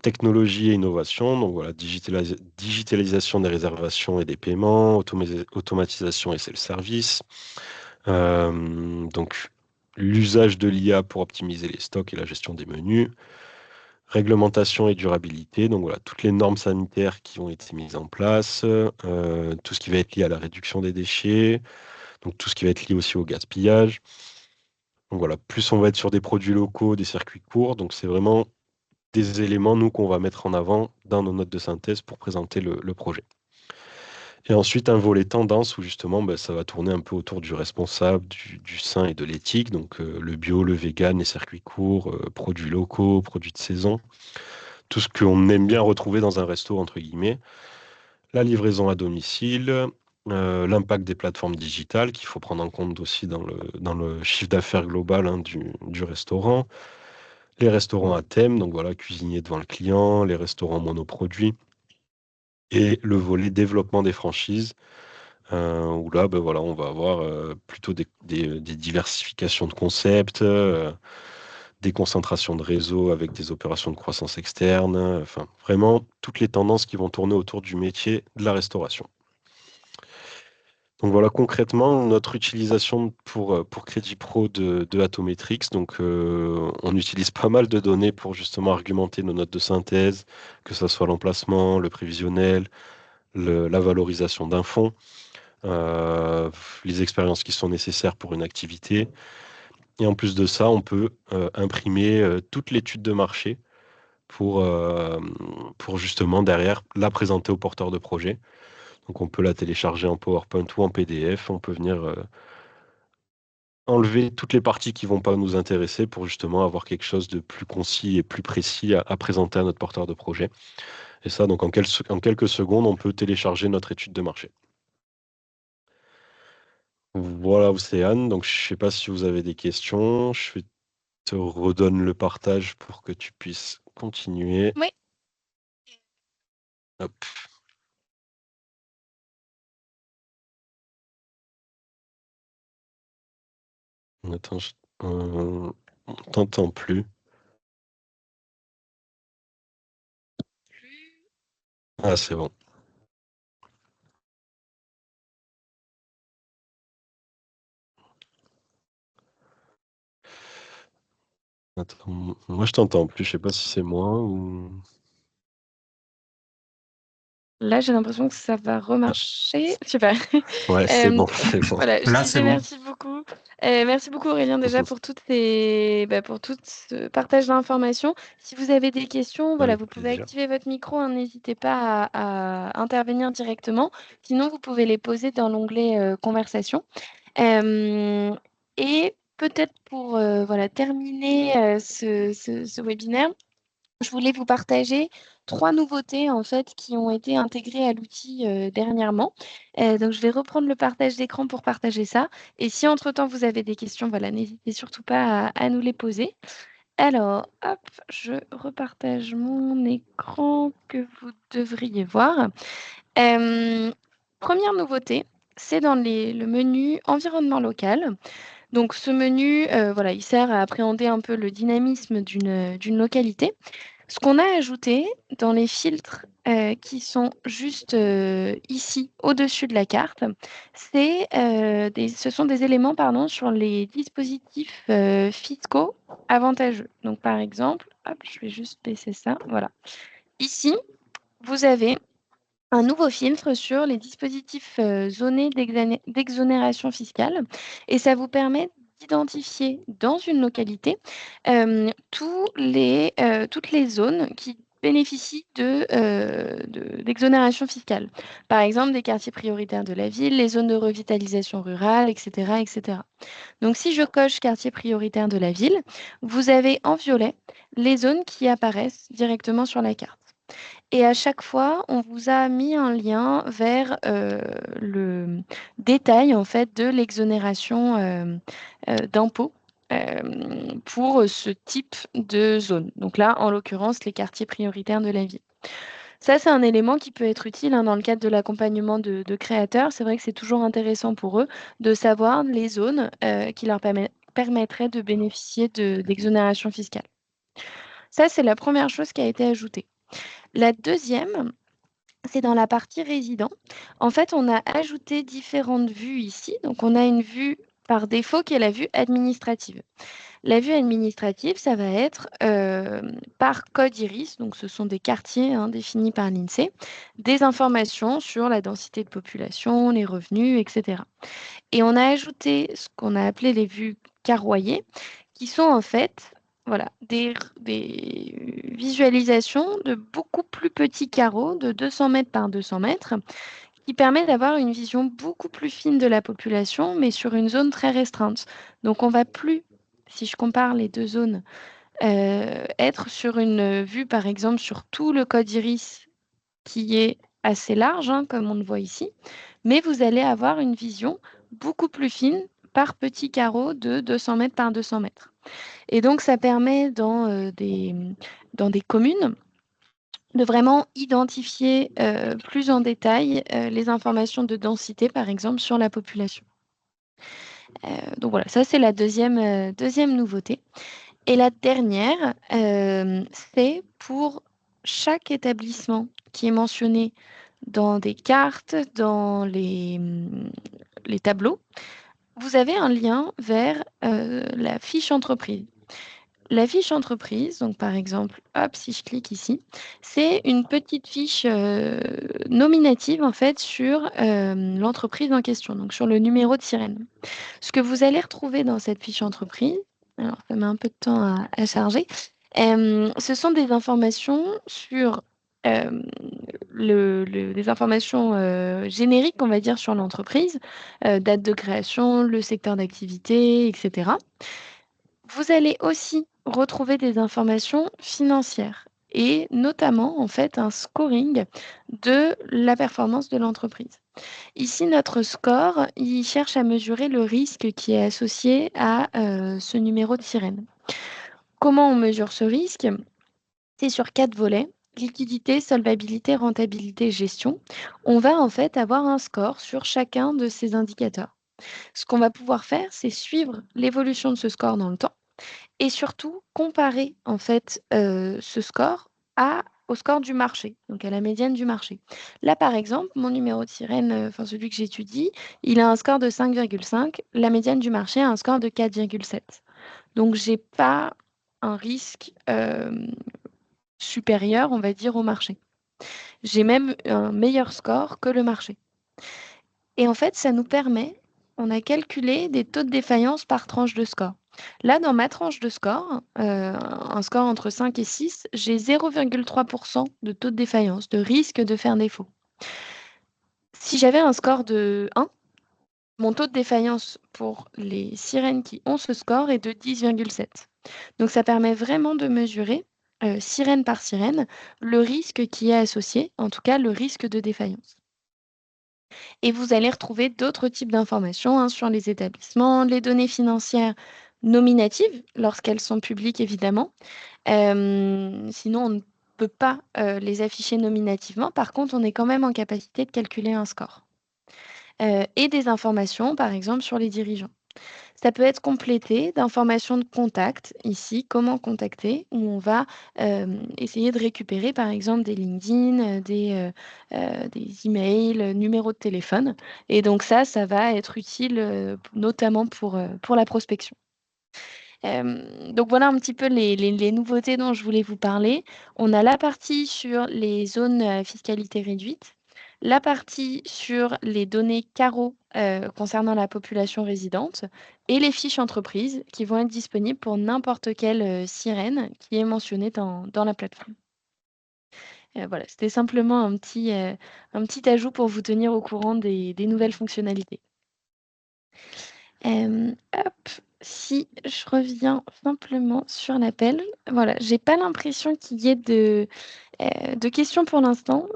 Technologie et innovation, donc voilà, digitalisation des réservations et des paiements, automatisation et self-service. Donc l'usage de l'IA pour optimiser les stocks et la gestion des menus. Réglementation et durabilité, donc voilà, toutes les normes sanitaires qui ont été mises en place, tout ce qui va être lié à la réduction des déchets, donc tout ce qui va être lié aussi au gaspillage. Donc voilà, plus on va être sur des produits locaux, des circuits courts, donc c'est vraiment des éléments, nous, qu'on va mettre en avant dans nos notes de synthèse pour présenter le projet. Et ensuite, un volet tendance où justement, ça va tourner un peu autour du responsable, du sain et de l'éthique, donc le bio, le vegan, les circuits courts, produits locaux, produits de saison, tout ce qu'on aime bien retrouver dans un resto, entre guillemets. La livraison à domicile, l'impact des plateformes digitales qu'il faut prendre en compte aussi dans le chiffre d'affaires global, hein, du restaurant. Les restaurants à thème, donc voilà, cuisinier devant le client, les restaurants monoproduits. Et le volet développement des franchises, où là, voilà, on va avoir plutôt des diversifications de concepts, des concentrations de réseaux avec des opérations de croissance externe, enfin vraiment toutes les tendances qui vont tourner autour du métier de la restauration. Donc voilà, concrètement, notre utilisation pour Crédit Pro de Atometrix, donc on utilise pas mal de données pour justement argumenter nos notes de synthèse, que ce soit l'emplacement, le prévisionnel, la valorisation d'un fonds, euh, les expériences qui sont nécessaires pour une activité. Et en plus de ça, on peut imprimer toute l'étude de marché pour justement derrière la présenter au porteur de projet. Donc on peut la télécharger en PowerPoint ou en PDF. On peut venir enlever toutes les parties qui vont pas nous intéresser pour justement avoir quelque chose de plus concis et plus précis à présenter à notre porteur de projet. Et ça, donc en quelques secondes, on peut télécharger notre étude de marché. Voilà, Océane. Donc je sais pas si vous avez des questions. Je te redonne le partage pour que tu puisses continuer. Oui. Hop. Attends, on t'entend plus. Ah, c'est bon. Attends, moi je t'entends plus. Je sais pas si c'est moi ou. Là, j'ai l'impression que ça va Ah, remarcher. Super. ouais, c'est Euh, bon, c'est bon. voilà, je Là, disais c'est bon. merci beaucoup. Merci beaucoup Aurélien déjà pour pour tout ce partage d'informations. Si vous avez des questions, voilà, Avec vous pouvez plaisir. activer votre micro, hein, n'hésitez pas à intervenir directement. Sinon, vous pouvez les poser dans l'onglet conversation. Et peut-être pour voilà, terminer ce webinaire, je voulais vous partager 3 nouveautés en fait qui ont été intégrées à l'outil dernièrement. Donc je vais reprendre le partage d'écran pour partager ça. Et si entre-temps vous avez des questions, voilà, n'hésitez surtout pas à nous les poser. Alors, hop, je repartage mon écran que vous devriez voir. Première nouveauté, c'est dans le menu environnement local. Donc ce menu, voilà, il sert à appréhender un peu le dynamisme d'une localité. Ce qu'on a ajouté dans les filtres qui sont juste ici, au-dessus de la carte, ce sont des éléments pardon, sur les dispositifs fiscaux avantageux. Donc, par exemple, hop, je vais juste baisser ça. Voilà. Ici, vous avez un nouveau filtre sur les dispositifs zonés d'exonération fiscale et ça vous permet d'identifier dans une localité toutes les zones qui bénéficient d'exonération fiscale. Par exemple, des quartiers prioritaires de la ville, les zones de revitalisation rurale, etc., etc. Donc, si je coche quartier prioritaire de la ville, vous avez en violet les zones qui apparaissent directement sur la carte. Et à chaque fois, on vous a mis un lien vers le détail en fait de l'exonération d'impôts pour ce type de zone. Donc là, en l'occurrence, les quartiers prioritaires de la ville. Ça, c'est un élément qui peut être utile hein, dans le cadre de l'accompagnement de créateurs. C'est vrai que c'est toujours intéressant pour eux de savoir les zones qui leur permettraient de bénéficier d'exonération fiscale. Ça, c'est la première chose qui a été ajoutée. La deuxième, c'est dans la partie résident. En fait, on a ajouté différentes vues ici. Donc, on a une vue par défaut, qui est la vue administrative. La vue administrative, ça va être par code IRIS, donc ce sont des quartiers hein, définis par l'INSEE, des informations sur la densité de population, les revenus, etc. Et on a ajouté ce qu'on a appelé les vues carroyées, qui sont en fait voilà, des visualisations de beaucoup plus petits carreaux, de 200 mètres par 200 mètres, qui permet d'avoir une vision beaucoup plus fine de la population, mais sur une zone très restreinte. Donc on va plus, si je compare les deux zones, être sur une vue, par exemple, sur tout le code iris qui est assez large, hein, comme on le voit ici, mais vous allez avoir une vision beaucoup plus fine par petits carreaux de 200 mètres par 200 mètres. Et donc, ça permet dans des communes de vraiment identifier plus en détail les informations de densité, par exemple, sur la population. Donc voilà, ça c'est la deuxième nouveauté. Et la dernière, c'est pour chaque établissement qui est mentionné dans des cartes, dans les tableaux, vous avez un lien vers la fiche entreprise. La fiche entreprise, donc par exemple, hop, si je clique ici, c'est une petite fiche nominative en fait sur l'entreprise en question, donc sur le numéro de sirène. Ce que vous allez retrouver dans cette fiche entreprise, alors ça met un peu de temps à charger, ce sont des informations sur euh, des informations génériques, on va dire, sur l'entreprise, date de création, le secteur d'activité, etc. Vous allez aussi retrouver des informations financières et notamment en fait un scoring de la performance de l'entreprise. Ici, notre score, il cherche à mesurer le risque qui est associé à ce numéro de sirène. Comment on mesure ce risque? C'est sur 4 volets. Liquidité, solvabilité, rentabilité, gestion. On va en fait avoir un score sur chacun de ces indicateurs. Ce qu'on va pouvoir faire, c'est suivre l'évolution de ce score dans le temps et surtout comparer en fait ce score au score du marché, donc à la médiane du marché. Là, par exemple, mon numéro de sirène, enfin celui que j'étudie, il a un score de 5,5. La médiane du marché a un score de 4,7. Donc, j'ai pas un risque supérieur, on va dire, au marché. J'ai même un meilleur score que le marché. Et en fait, ça nous permet, on a calculé des taux de défaillance par tranche de score. Là, dans ma tranche de score, un score entre 5 et 6, j'ai 0,3% de taux de défaillance, de risque de faire défaut. Si j'avais un score de 1, mon taux de défaillance pour les sirènes qui ont ce score est de 10,7. Donc ça permet vraiment de mesurer, sirène par sirène, le risque qui est associé, en tout cas le risque de défaillance. Et vous allez retrouver d'autres types d'informations hein, sur les établissements, les données financières nominatives, lorsqu'elles sont publiques évidemment. Sinon, on ne peut pas les afficher nominativement. Par contre, on est quand même en capacité de calculer un score. Et des informations, par exemple, sur les dirigeants. Ça peut être complété d'informations de contact, ici, comment contacter, où on va essayer de récupérer par exemple des LinkedIn, des emails, numéros de téléphone. Et donc ça va être utile notamment pour la prospection. Donc voilà un petit peu les nouveautés dont je voulais vous parler. On a la partie sur les zones à fiscalité réduite, la partie sur les données carreaux concernant la population résidente et les fiches entreprises qui vont être disponibles pour n'importe quelle sirène qui est mentionnée dans la plateforme. Voilà, c'était simplement un petit ajout pour vous tenir au courant des nouvelles fonctionnalités. Hop, si je reviens simplement sur l'appel, voilà, j'ai pas l'impression qu'il y ait de questions pour l'instant.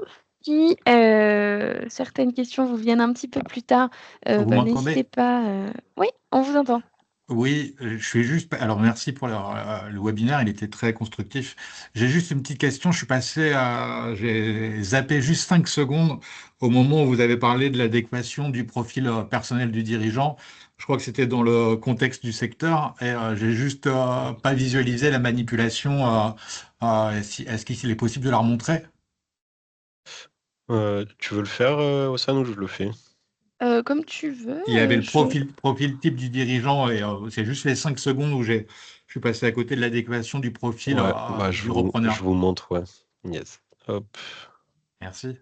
Si certaines questions vous viennent un petit peu plus tard, Vous n'hésitez m'entendez? pas. Oui, on vous entend. Oui, je suis juste. Alors, merci pour le webinaire, il était très constructif. J'ai juste une petite question. J'ai zappé juste 5 secondes au moment où vous avez parlé de l'adéquation du profil personnel du dirigeant. Je crois que c'était dans le contexte du secteur et j'ai juste pas visualisé la manipulation. Est-ce qu'il est possible de la remontrer? Tu veux le faire, Ossane, ou je le fais? Comme tu veux. Il y avait le profil type du dirigeant et c'est juste les 5 secondes où je suis passé à côté de l'adéquation du profil Ouais, bah, du repreneur. je vous montre, ouais. Yes. Hop. Merci.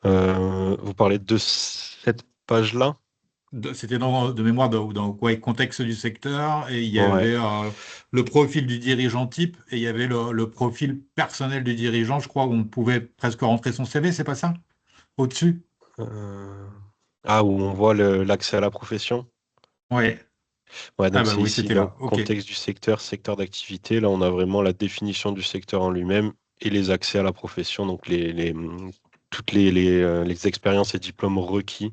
Vous parlez de cette page-là? C'était de mémoire dans quoi contexte du secteur et il y Ouais. avait le profil du dirigeant type et il y avait le profil personnel du dirigeant, je crois, où on pouvait presque rentrer son CV, c'est pas ça? Au-dessus? Euh, Ah, où on voit l'accès à la profession? Ouais. Ouais, Ah donc bah c'est oui, ici, c'était donc là. OK. contexte du secteur, secteur d'activité. Là, on a vraiment la définition du secteur en lui-même et les accès à la profession, donc toutes les expériences et diplômes requis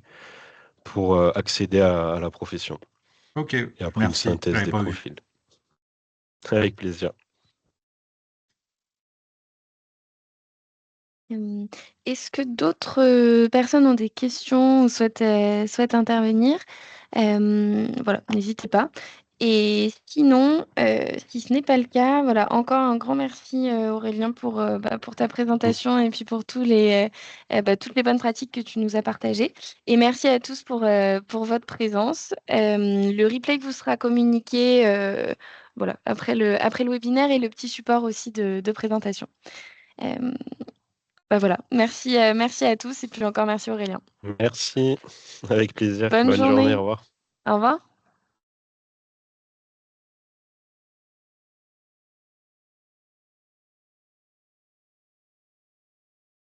pour accéder à la profession. OK. Et après, une Merci. synthèse J'avais des pas vu. profils. Avec plaisir. Hem, Est-ce que d'autres, personnes ont des questions ou souhaitent intervenir? Voilà, n'hésitez pas et sinon, si ce n'est pas le cas, voilà, encore un grand merci, Aurélien pour ta Mm. présentation et puis pour toutes les bonnes pratiques que tu nous as partagées et merci à tous pour votre présence. Le replay vous sera communiqué, voilà, après le webinaire et le petit support aussi de présentation. Hem voilà, merci à tous et puis encore merci Aurélien. Merci. Avec plaisir. Bonne Bonne journée. Au journée. revoir. Au revoir.